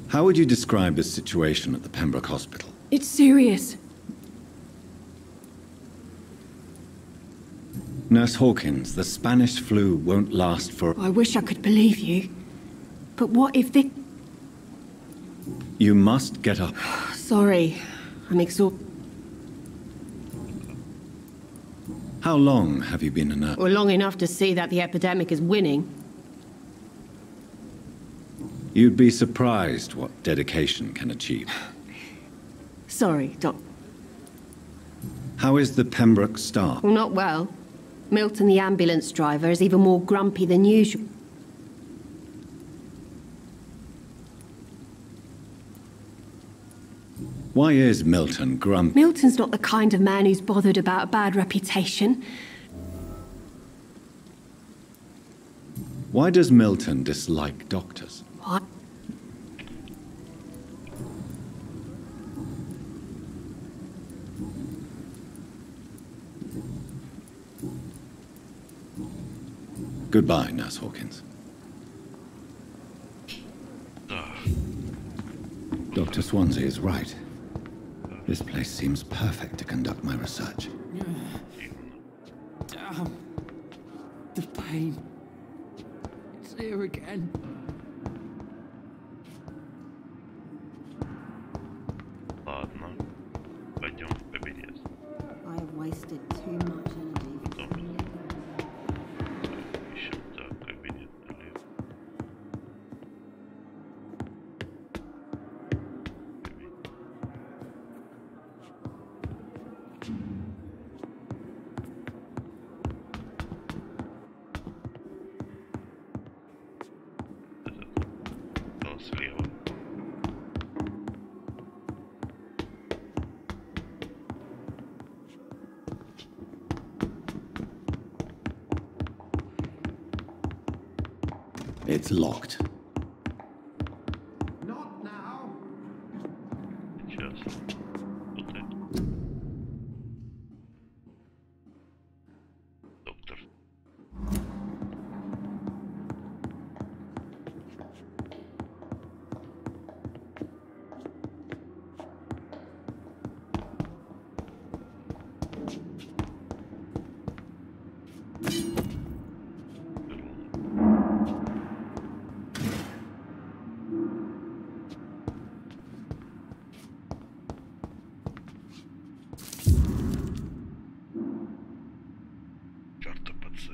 How would you describe the situation at the Pembroke Hospital? It's serious. Nurse Hawkins, the Spanish flu won't last for... I wish I could believe you. But what if the... You must get up. Sorry, I'm exhausted. How long have you been a nurse? Well, long enough to see that the epidemic is winning. You'd be surprised what dedication can achieve. Sorry, Doc. How is the Pembroke staff? Well, not well. Milton, the ambulance driver, is even more grumpy than usual. Why is Milton grumpy? Milton's not the kind of man who's bothered about a bad reputation. Why does Milton dislike doctors? What? Goodbye, Nurse Hawkins. Dr. Swansea is right. This place seems perfect to conduct my research. Damn. The pain. It's here again. Ладно. Пойдем в кабинет. I have wasted too much energy. Ищем, так, кабинет налево. Слева. It's locked. Not now. Сейчас. Вот это. Доктор. Карта ПЦ.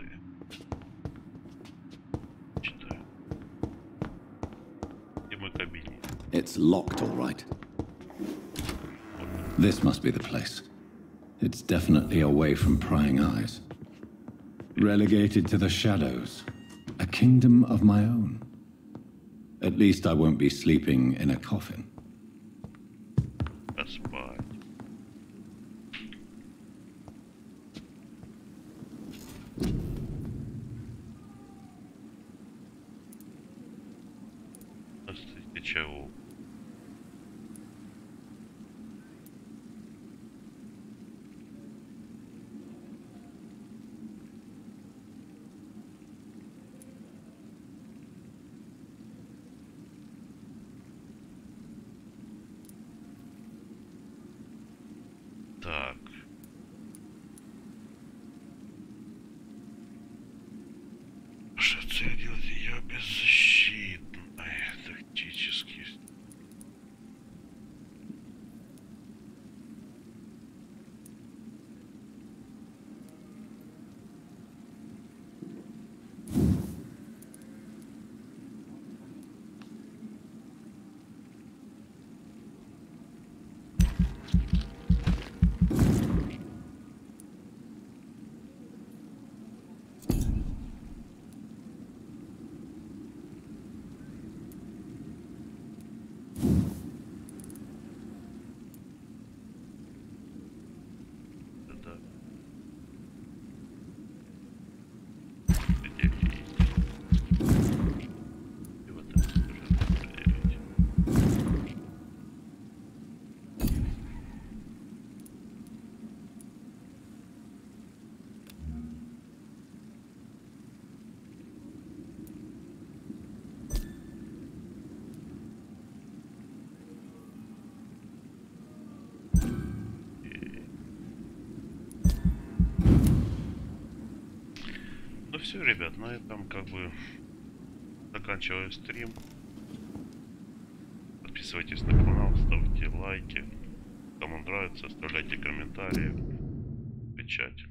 Читаю. Где мой кабинет? It's locked, all right. This must be the place. It's definitely away from prying eyes. Relegated to the shadows. A kingdom of my own. At least I won't be sleeping in a coffin. Поспать. Ты чего? Так. Что цель делать? Я беззащитная. Тактически. все, ребят, на этом как бы заканчиваю стрим. Подписывайтесь на канал, ставьте лайки. Кому нравится, оставляйте комментарии. Печать.